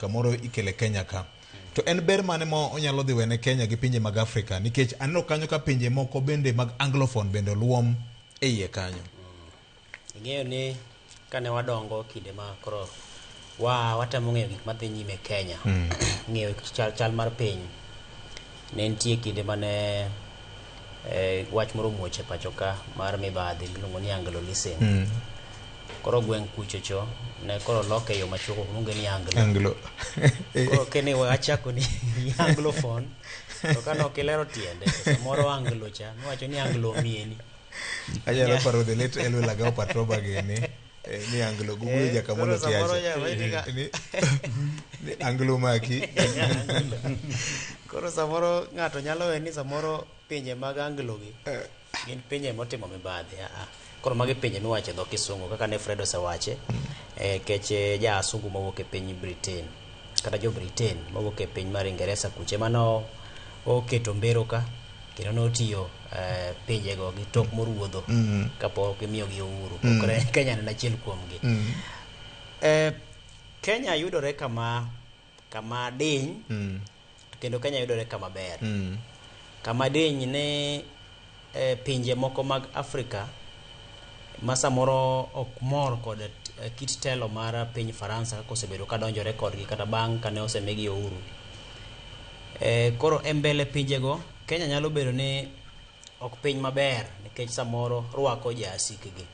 kamoro ikele Kenya ka. To en ber mane mo onyalo dhi wene Kenya gi pinje mag Afrika nikech aneno kanyo ka pinje moko bende mag anglophone bende luom e iye kanyo. Ing'eyo ni kane wadongo kinde ma koro watemo ng'eyo gik madhi nyime Kenya. Ng'eyo chal mar piny. Ne nitie kinde mane wach moro muoche pacho ka mar mibadhi miluongo ni Anglo-lism. Koro gweng' kuchocho ne koro loke yo machuoko kununge ni Anglo. Koro kene wachako ni Anglophone to kano kilero tiende samoro Anglo cha niwacho ni Anglo mieni. Ayalo paro the late Elwe Lagao Patroba gene ni Anglo gugu Jakamono tiache ni Anglo maki. Koro samoro ng'ato nyalo we ni samoro pinje mag Anglo gi gin pinje motimo mibadhi. Koro magi pinje miwache dho Kisungu kaka ne Fred osewache keche ja asungu mawuok e piny Britain kata jo Britain mawuok e piny mar Ingereza kuche mano oketo mbero ka kendo notiyo pinje go gi tok moruodho kapok imiyo gi uhuru. Koro Kenya en achiel kuomgi. Kenya yudore kama diny kendo Kenya yudore kama ber. Kama diny ne pinje moko mag Afrika ma samoro ok mor kod kit telo mar piny Faransa kaka osebedo ka donjore kodgi kata bang' kane osemigi uhuru. Koro embele pinjego Kenya nyalo bedo ni ok piny maber nikech samoro rwako jasikgi.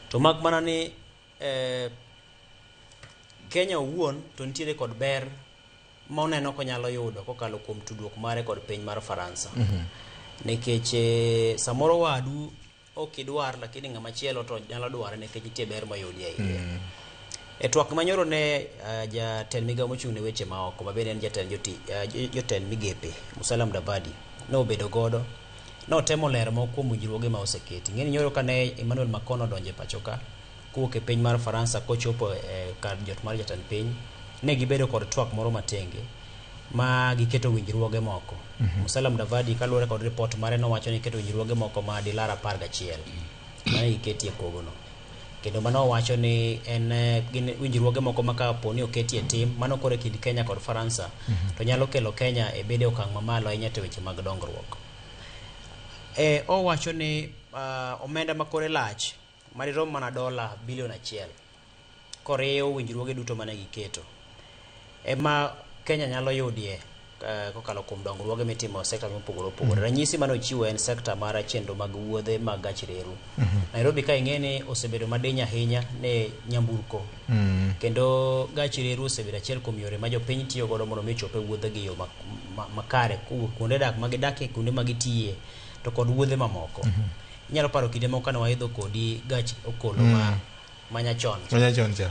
To mak mana ni Kenya owuon to nitiere kod ber ma oneno ko nyalo yudo kokalo kuom tudruok mare kod piny mar Faransa. Nikech samoro wadu okidwar lakini ng'ama chielo to nyalo dware nikech nitie ber mayudi ahinya. E twak manyoro ne jatend migao mochung' ne weche maoko ma bende en jotend migepe Musalia Mudavadi nobedo godo notemo lero moko kuom winjruoge ma oseketi. Ng'eni nyoro kane Emmanuel Macron odonje pacho ka kowuok e piny mar Faransa kochopo kar jot mar jatend piny ne gibedo kod twak moro matenge ma giketo winjruoge moko. Musalia Mudavadi kaluwore kod report mare nowacho ni keto winjruoge moko ma dilara 11 mane giketie kogono. Kendo mano wacho ni en gin winjruoge moko ma kaponi oketie tim mano kore kind Kenya kod Faransa to nyalo kelo Kenya e bedo okang' mamalo ahinya e weche mag dongruok. Owacho ni omenda makore lach marirom mana $1 bilion koriyo winjruoge duto mane giketo ema Kenya nyalo yudie kokalo kuom dongruoge mitimo sekta mopogore opogore. Ranyisi mano chiwo en sekta mar chenro mag wuodhe mag gach reru. Nairobi ka ing'eni osebedo madiny ahinya ne nyamburko. Kendo gach reru osebedo achiel kuom yore ma jopiny tiyo godo mondo michope wuodhe gi yo makare kuonde dak magidakie kuonde magitiye to kod wuodhe mamoko. Inyalo paro kinde moko kane waidho kodi gach okolo manyachon cha.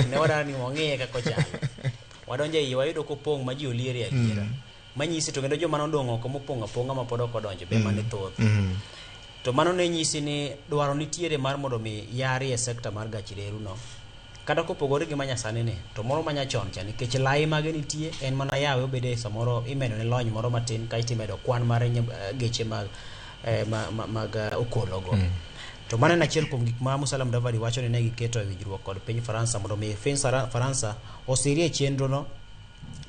Ne wadara ni wang'iye kako chalo. Wadonje iye wayudo kopong' ma ji oliere adiera. Manyisi to kendo joma nodong' oko mopong' aponga ma pod ok odonjo be mane thoth. To mano ne nyisi ni dwaro nitiere mar mondo mi yari e sekta mar gach reru no. Kata kopogore gi manyasani ne to moro manyachon cha nikech lai mage nitie en mana yawe obede samoro imedo ne lony moro matin ka itimedo kwan mar geche mag okolo go. To mano en achiel kuom gik ma Musalia Mudavadi wacho ni ne giketo e winjruok kod piny Faransa mondo mi piny Faransa osirie chenro no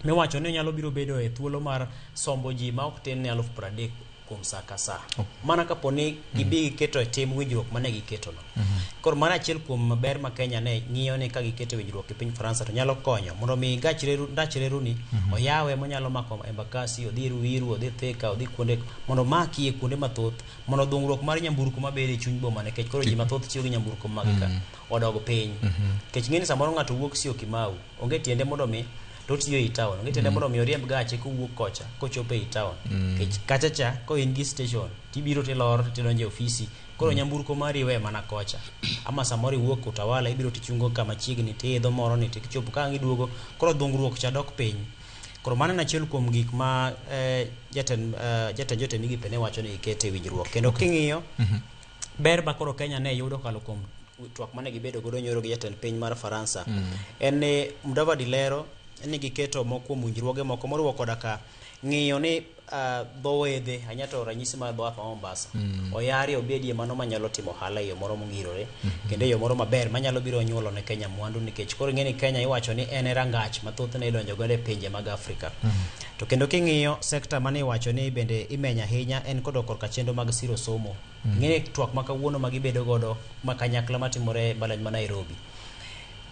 miwacho ni nyalo biro bedo e thuolo mar sombo ji ma ok tin ne 30,000 kuom saa ka saa. Mana kaponi gibi giketo e tim winjruok mane giketo no. Koro mano achiel kuom ber ma Kenya ne ng'iyo ni ka giketo winjruok e piny Faransa to nyalo konyo mondo mi gach reru ni oyawe monyalo mako Embakasi, odhi Ruiru, odhi Thika, odhi kuonde mondo maki e kuonde mathoth mondo dongruok mar nyamburko mabede e chuny boma nikech koro ji mathoth tiyo gi nyamburko mag ka odogo piny. Kech ng'eni samoro ng'ato wuok Syokimau onge tiende mondo mi to tiyo e town. Onge tiende mondo mi oriemb gache kowuok kocha kochopo e town. Kech kachacha ko in gi station tibiro tilor tidonjo e ofisi koro nyamburko mari we mana kocha. Ama samoro iwuok Utawala ibiro tichungo kama chiegni tiidho moro ni tichopo ka ngiduogo koro dongruok cha dok piny. Koro mano achiel kuom gik ma jatend migepe ne wacho ni ikete winjruok. Kendo king'iyo ber ma koro Kenya ne yudo kalo kuom twak mane gibedo godo nyoro gi jatend piny mar Faransa en ne Mudavadi lero ni giketo moko winjruoge moko moriwo koda ka ng'iyo ni dho wedhe anyato ranyisi mar dho Mombasa oyari obedie mano manyalo timo ohala e yo moro mongirore kendo e yo moro maber manyalo biro nyuolo ne Kenya mwandu nikech koro ng'eni Kenya iwacho ni en rangach mathoth ne idonjo godo e pinje mag Afrika to kendo king'iyo sekta mane iwacho ni bende imenya ahinya en kod korka chenro mag siro somo ng'eni twak ma kawuono magibedo godo makanyakla matimore e mbalariany ma Nairobi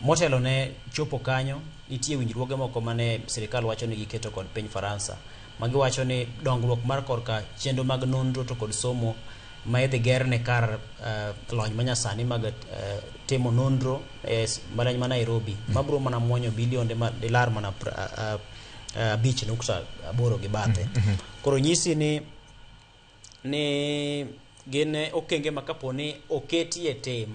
motelo ne chopo kanyo nitie winjruoge moko mane sirikal wacho ni giketo kod piny Faransa magi wacho ni dongruok mar korka chenro mag nonro to kod somo ma idhi gerne kar lony manyasani mag timo nonro e mbalariany ma Nairobi mabiro mana muonyo bilionde dolar mana 5.8 gi bathe koro nyisi ni gin okenge makaponi oketie tem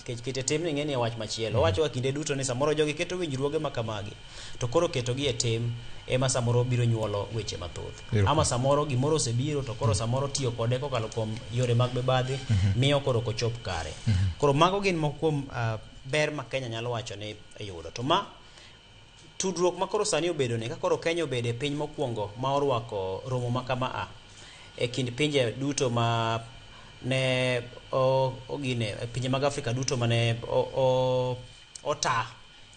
kete tem ni ng'eni wach machielo wacho kinde duto ni samoro jogi keto winjruoge makamagi to koro ketogi e tem ema samoro biro nyuolo weche mathoth ama samoro gimoro osebiro to koro samoro tiyo kode kokalo kuom yore mag mibadhi miyo koro kochop kare koro mago gin moko kuom ber ma Kenya nyalo wacho ni yudo to ma tudruok ma koro sani obedo ne ka koro Kenya obedo e piny mokwongo ma orwako romo makama e kind pinje duto ma ne ogine pinje mag Afrika duto mane ota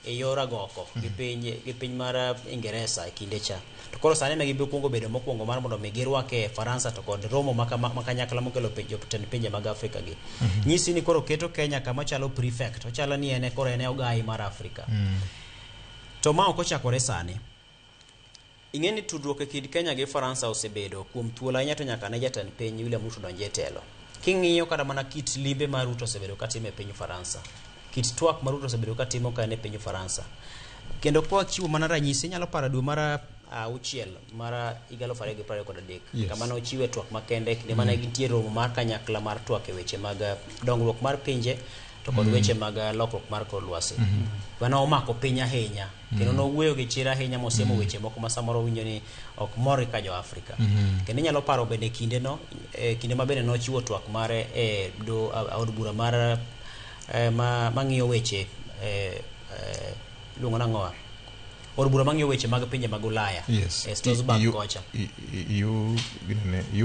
e yor agoko gi piny mar Ingereza e kinde cha to koro sani ne gibiro kuongo bedo mokwongo mar mondo mi girwake Faransa to kod romo makanyakla mokelo jotend pinje mag Afrika gi nyisi ni koro keto Kenya kama chalo prefect ochalo ni ene koro ene ogai mar Afrika to ma ok ochakore sani ing'eni tudruok e kind Kenya gi Faransa osebedo kuom thuolo ahinya to nyaka ne jatend piny William Ruto donje e telo king'iyo kada mana kit limbe mar Ruto osebedo katimo e piny Faransa kit twak mar Ruto osebedo katimo ka ne piny Faransa kendo kwa chiwo mana ranyisi nyalo paro dwe mar 6 mar 2023 kama ne ochiwe twak makende kinde mane gintie romo mar kanyakla mar twak e weche mag dongruok mar pinje to kod weche mag lokruok mar kor lwasi bana omako piny ahinya kendo nowuoyo gi chira ahinya mosiemo weche moko ma samoro winjo ni ok mor ka jo Afrika kendo nyalo paro bende kinde ma bende nochiwo twak mare e od bura mar mang'iyo weche luongo nang'oa od bura mang'iyo weche mag pinje mag Ulaya Strasbourg kocha EU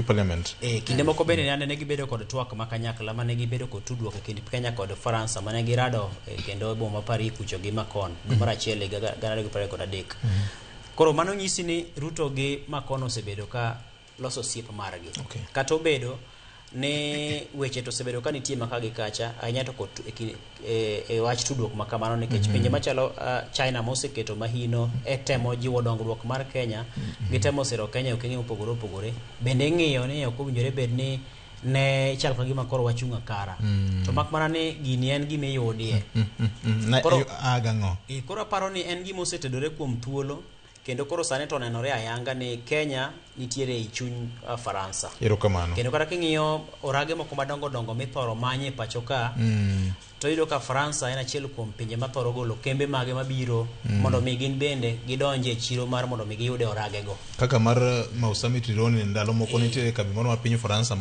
Parliament kinde moko bende ne gibedo kod twak makanyakla mane gibedo kod tudruok e kind Kenya kod Faransa mane girado kendo e boma Paris kucho gi Macron mar achiel e 2023 koro mano nyisi ni Ruto gi Macron osebedo ka loso osiep margi kata obedo ne weche to osebedo ka nitie maka gi kacha ahinya to kod e wach tudruok makamano nikech pinje machalo China moseketo mahino e temo jiwo dongruok mar Kenya gitemo siro Kenya okenge mopogore opogore bende ng'iyo ni ok owinjore bed ni ne chal ka gima koro wachunga kara to mak mana ni gini en gima yudie koro paro ni en gima osetedore kuom thuolo kendo koro sani to nenore ayanga ni Kenya nitiere e chuny Faransa kendo kata king'iyo orage moko madongo mithoro manye pacho ka to yudo ka Faransa en achiel kuom pinje mathoro golo kembe mage mabiro mondo mi gin bende gidonje e chiro mar mondo mi giyude orage go kaka mar Mausami Tironi ndalo moko nitie kambi moro ma piny Faransa